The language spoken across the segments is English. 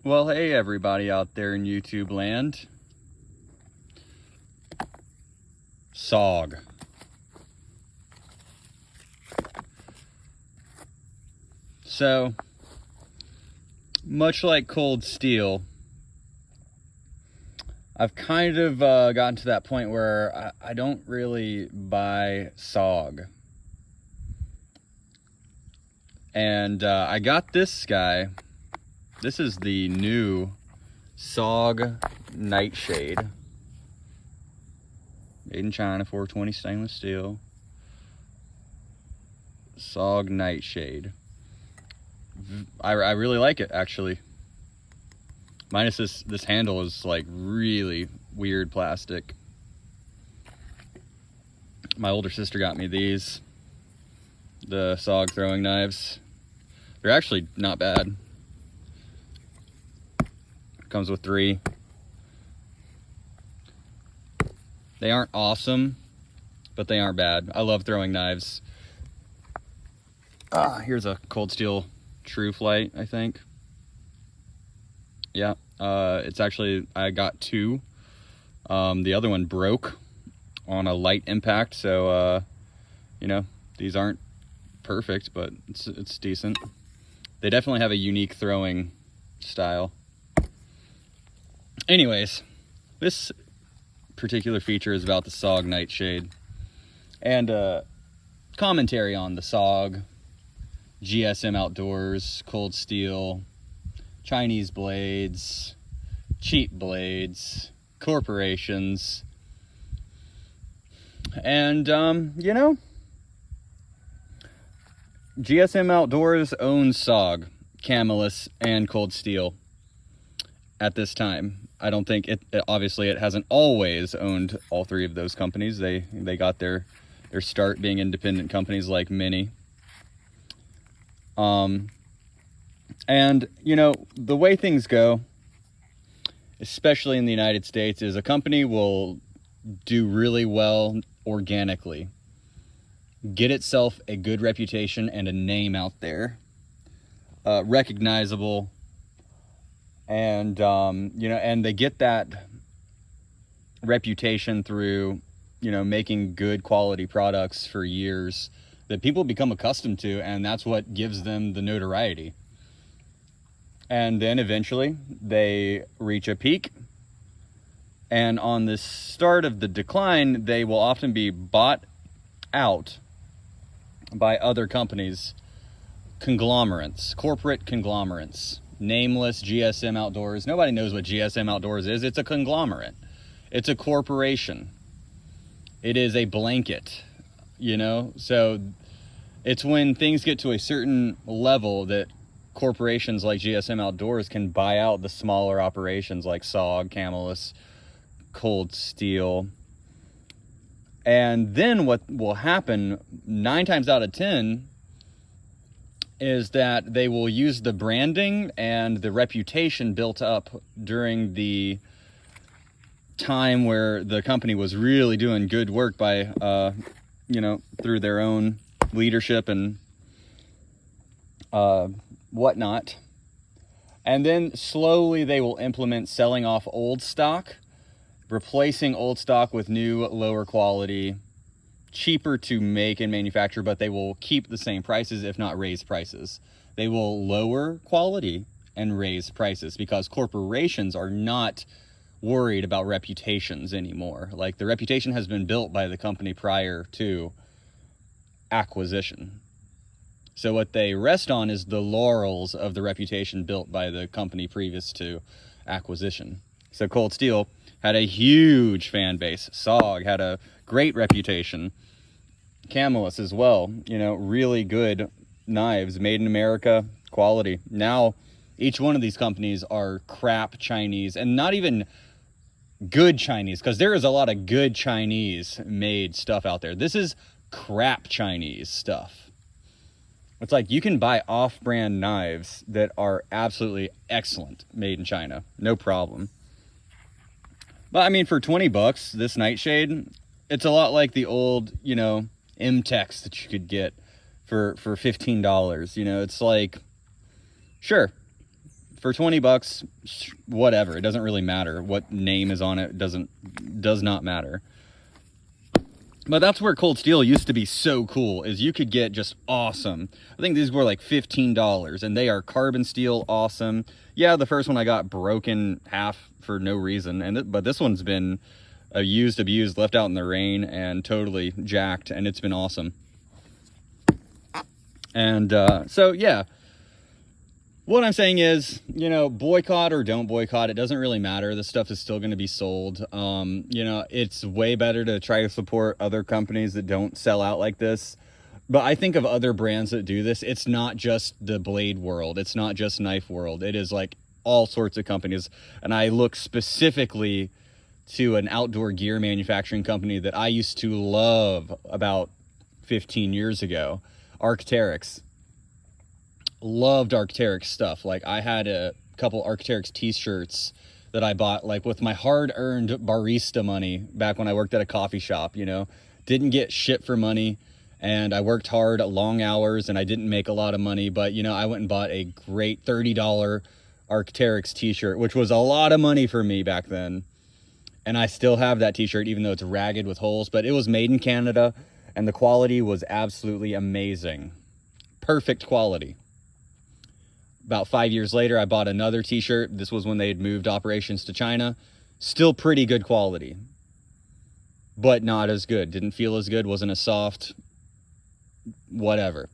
Well, hey everybody out there in YouTube land. SOG. So, much like cold steel, I've kind of gotten to that point where I don't really buy SOG. And I got this guy. This is the new SOG Nightshade. Made in China, 420 stainless steel. SOG Nightshade. I really like it, actually. Minus this handle is like really weird plastic. My older sister got me these. The SOG throwing knives. They're actually not bad. Comes with 3. They aren't awesome, but they aren't bad. I love throwing knives. Here's a cold steel True Flight, I think. Yeah, it's actually, I got 2. The other one broke on a light impact, so, you know, these aren't perfect, but it's decent. They definitely have a unique throwing style. Anyways, this particular feature is about the SOG Nightshade and commentary on the SOG, GSM Outdoors, cold steel, Chinese blades, cheap blades, corporations, and you know, GSM Outdoors owns SOG, Camillus, and cold steel at this time. I don't think obviously it hasn't always owned all 3 of those companies. They got their start being independent companies like Mini. And you know, the way things go, especially in the United States, is a company will do really well organically, get itself a good reputation and a name out there, recognizable. And, you know, and they get that reputation through, you know, making good quality products for years that people become accustomed to, and that's what gives them the notoriety. And then eventually they reach a peak, and on the start of the decline, they will often be bought out by other companies, conglomerates, corporate conglomerates. Nameless GSM Outdoors. Nobody knows what GSM Outdoors is. It's a conglomerate. It's a corporation. It is a blanket, you know? So it's when things get to a certain level that corporations like GSM Outdoors can buy out the smaller operations like SOG, Camillus, Cold Steel. And then what will happen 9 times out of 10 is that they will use the branding and the reputation built up during the time where the company was really doing good work by, you know, through their own leadership and whatnot. And then slowly they will implement selling off old stock, replacing old stock with new, lower quality, cheaper to make and manufacture, but they will keep the same prices, if not raise prices. They will lower quality and raise prices because corporations are not worried about reputations anymore. Like, the reputation has been built by the company prior to acquisition. So what they rest on is the laurels of the reputation built by the company previous to acquisition. So Cold Steel had a huge fan base. SOG had a great reputation. Camillus as well, you know, really good knives, made in America, quality. Now, each one of these companies are crap Chinese, and not even good Chinese, because there is a lot of good Chinese made stuff out there. This is crap Chinese stuff. It's like you can buy off-brand knives that are absolutely excellent made in China, no problem. But I mean, for 20 bucks, this Nightshade, it's a lot like the old, you know, M-Tex that you could get for $15. You know, it's like, sure, for 20 bucks, whatever. It doesn't really matter what name is on it. Does not matter. But that's where cold steel used to be so cool, is you could get just awesome. I think these were like $15, and they are carbon steel awesome. Yeah, the first one I got broke in half for no reason, but this one's been used, abused, left out in the rain, and totally jacked, and it's been awesome. And so, yeah. What I'm saying is, you know, boycott or don't boycott, it doesn't really matter. This stuff is still going to be sold. You know, it's way better to try to support other companies that don't sell out like this. But I think of other brands that do this. It's not just the blade world. It's not just knife world. It is like all sorts of companies. And I look specifically to an outdoor gear manufacturing company that I used to love about 15 years ago, Arc'teryx. Loved Arc'teryx stuff. Like, I had a couple Arc'teryx t-shirts that I bought like with my hard-earned barista money back when I worked at a coffee shop. You know, didn't get shit for money, and I worked hard at long hours, and I didn't make a lot of money, but you know, I went and bought a great $30 Arc'teryx t-shirt, which was a lot of money for me back then. And I still have that t-shirt, even though it's ragged with holes, but it was made in Canada, and the quality was absolutely amazing. Perfect quality. About 5 years later, I bought another t-shirt. This was when they had moved operations to China. Still pretty good quality, but not as good. Didn't feel as good, wasn't as soft, whatever.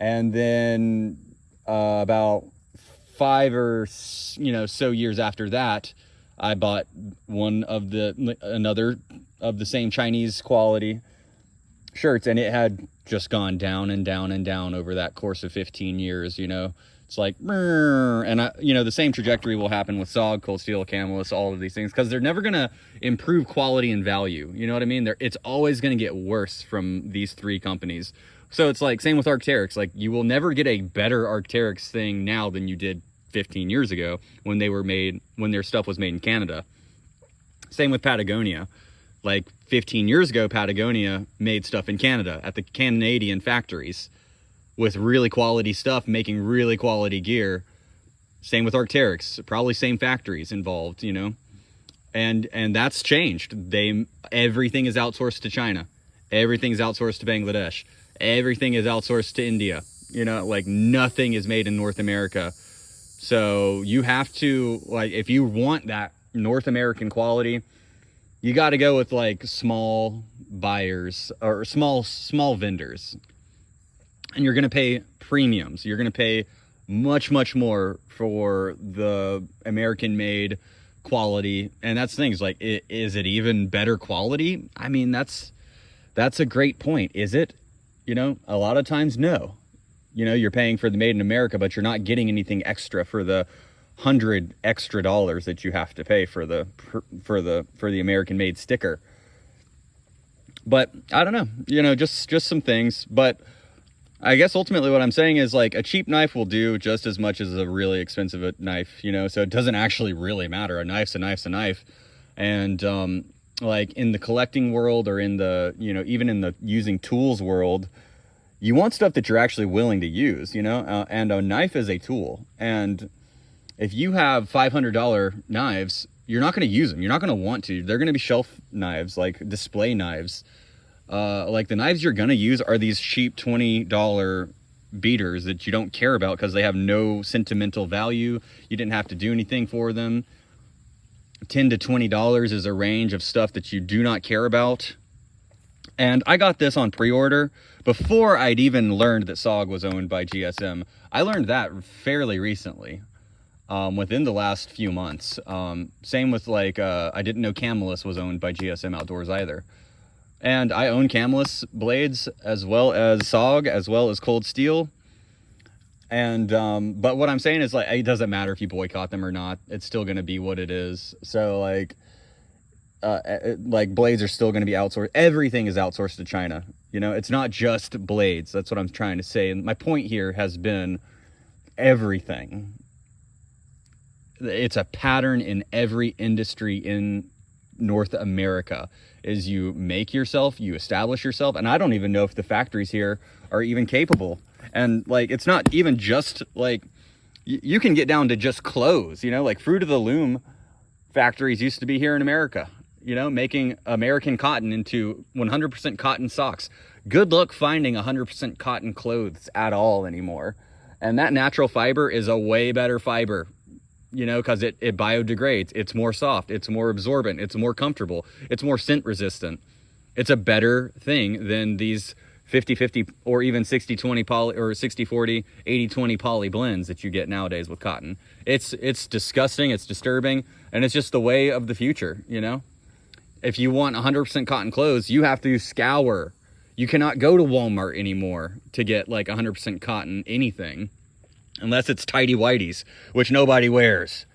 And then about 5 or so years after that, I bought another of the same Chinese quality shirts, and it had just gone down and down and down over that course of 15 years, you know. It's like, and the same trajectory will happen with SOG, Cold Steel, Camillus, all of these things, because they're never going to improve quality and value. You know what I mean? It's always going to get worse from these three companies. So it's like, same with Arc'teryx. Like, you will never get a better Arc'teryx thing now than you did 15 years ago when their stuff was made in Canada. Same with Patagonia. Like, 15 years ago, Patagonia made stuff in Canada at the Canadian factories with really quality stuff, making really quality gear. Same with Arc'teryx, probably same factories involved, you know. And that's changed. Everything is outsourced to China. Everything is outsourced to Bangladesh. Everything is outsourced to India. You know, like, nothing is made in North America. So you have to, like, if you want that North American quality, you got to go with like small buyers or small vendors. And you're going to pay premiums. You're going to pay much, much more for the American-made quality. And that's things like, is it even better quality? I mean, that's a great point. Is it? You know, a lot of times, no. You know, you're paying for the made in America, but you're not getting anything extra for the $100 extra that you have to pay for the American-made sticker. But I don't know. You know, just some things. But I guess ultimately what I'm saying is, like, a cheap knife will do just as much as a really expensive knife, you know, so it doesn't actually really matter. A knife's a knife's a knife. And, like, in the collecting world, or in the, you know, even in the using tools world, you want stuff that you're actually willing to use, you know, and a knife is a tool. And if you have $500 knives, you're not going to use them. You're not going to want to. They're going to be shelf knives, like display knives. Like, the knives you're going to use are these cheap $20 beaters that you don't care about because they have no sentimental value. You didn't have to do anything for them. $10 to $20 is a range of stuff that you do not care about. And I got this on pre-order before I'd even learned that SOG was owned by GSM. I learned that fairly recently, within the last few months. Same with, like, I didn't know Camillus was owned by GSM Outdoors either. And I own Camillus blades as well as SOG, as well as Cold Steel. And, but what I'm saying is, like, it doesn't matter if you boycott them or not. It's still going to be what it is. So, like blades are still going to be outsourced. Everything is outsourced to China. You know, it's not just blades. That's what I'm trying to say. And my point here has been everything. It's a pattern in every industry in North America, is you make yourself, you establish yourself. And I don't even know if the factories here are even capable. And, like, it's not even just, like, You can get down to just clothes, you know, like Fruit of the Loom factories used to be here in America, you know, making American cotton into 100% cotton socks. Good luck finding 100% cotton clothes at all anymore. And that natural fiber is a way better fiber, you know, because it biodegrades. It's more soft, it's more absorbent, it's more comfortable, it's more scent resistant. It's a better thing than these 50-50 or even 60-20 poly or 60-40, 80-20 poly blends that you get nowadays with cotton. It's disgusting, it's disturbing, and it's just the way of the future, you know? If you want 100% cotton clothes, you have to scour. You cannot go to Walmart anymore to get like 100% cotton anything, unless it's tidy whities, which nobody wears.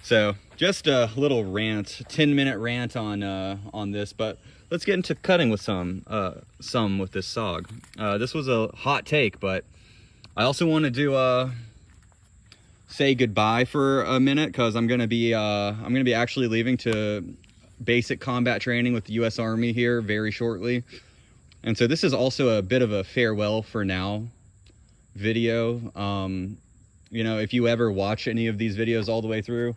So just a little rant, 10-minute rant on this, but let's get into cutting with some with this SOG. This was a hot take, but I also want to do say goodbye for a minute, because I'm gonna be actually leaving to basic combat training with the U.S. Army here very shortly, and so this is also a bit of a farewell for now video. You know, if you ever watch any of these videos all the way through,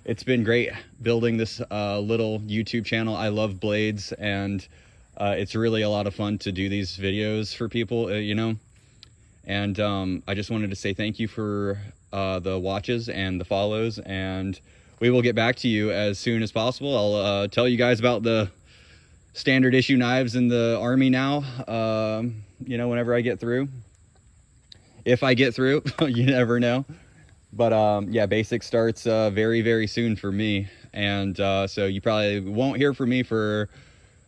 it's been great building this little YouTube channel. I love blades, and it's really a lot of fun to do these videos for people, you know. And I just wanted to say thank you for the watches and the follows, and we will get back to you as soon as possible. I'll tell you guys about the standard issue knives in the Army now, you know, whenever I get through. If I get through, you never know. But yeah, basic starts very, very soon for me. And so you probably won't hear from me for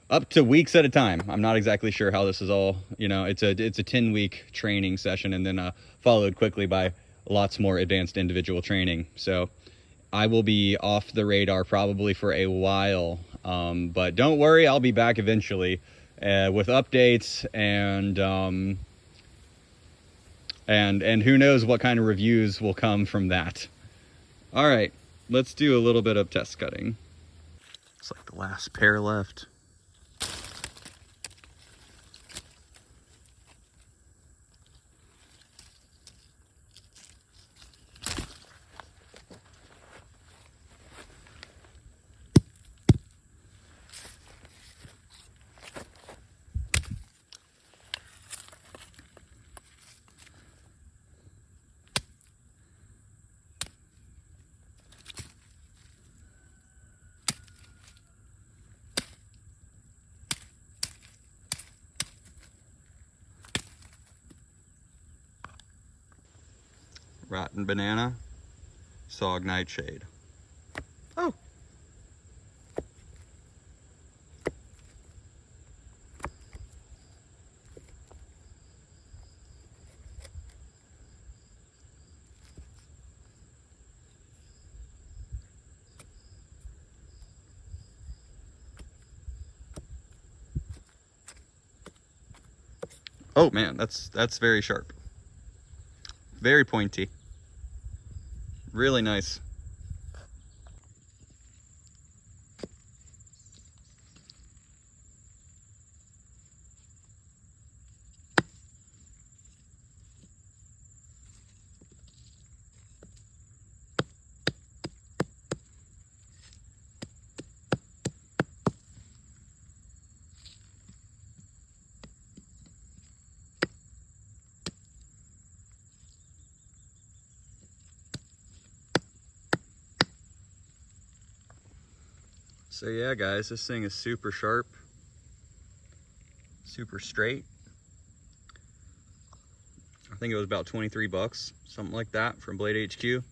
up to weeks at a time. I'm not exactly sure how this is all, you know, it's a 10-week training session, and then followed quickly by lots more advanced individual training. So I will be off the radar probably for a while. But don't worry, I'll be back eventually with updates and who knows what kind of reviews will come from that. All right, let's do a little bit of test cutting. It's like the last pair left. Rotten Banana, SOG Nightshade. Oh. Oh man, that's very sharp. Very pointy. Really nice. So yeah, guys, this thing is super sharp, super straight. I think it was about 23 bucks, something like that, from Blade HQ.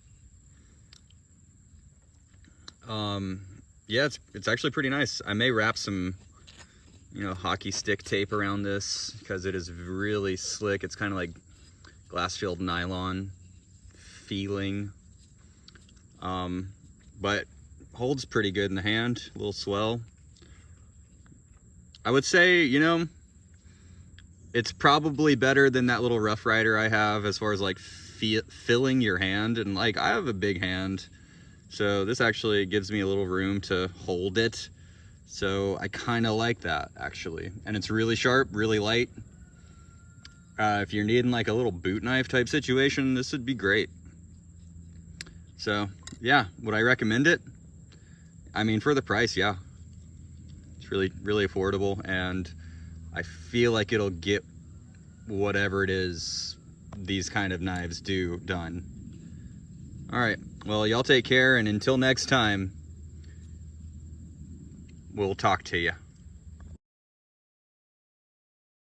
Yeah, it's actually pretty nice. I may wrap some, you know, hockey stick tape around this, because it is really slick. It's kind of like glass-filled nylon feeling, but holds pretty good in the hand, a little swell. I would say, you know, it's probably better than that little Rough Rider I have as far as like filling your hand. And like, I have a big hand, so this actually gives me a little room to hold it. So I kind of like that, actually. And it's really sharp, really light. If you're needing like a little boot knife type situation, this would be great. So yeah, would I recommend it? I mean, for the price, yeah. It's really, really affordable, and I feel like it'll get whatever it is these kind of knives do done. All right, well, y'all take care, and until next time, we'll talk to you.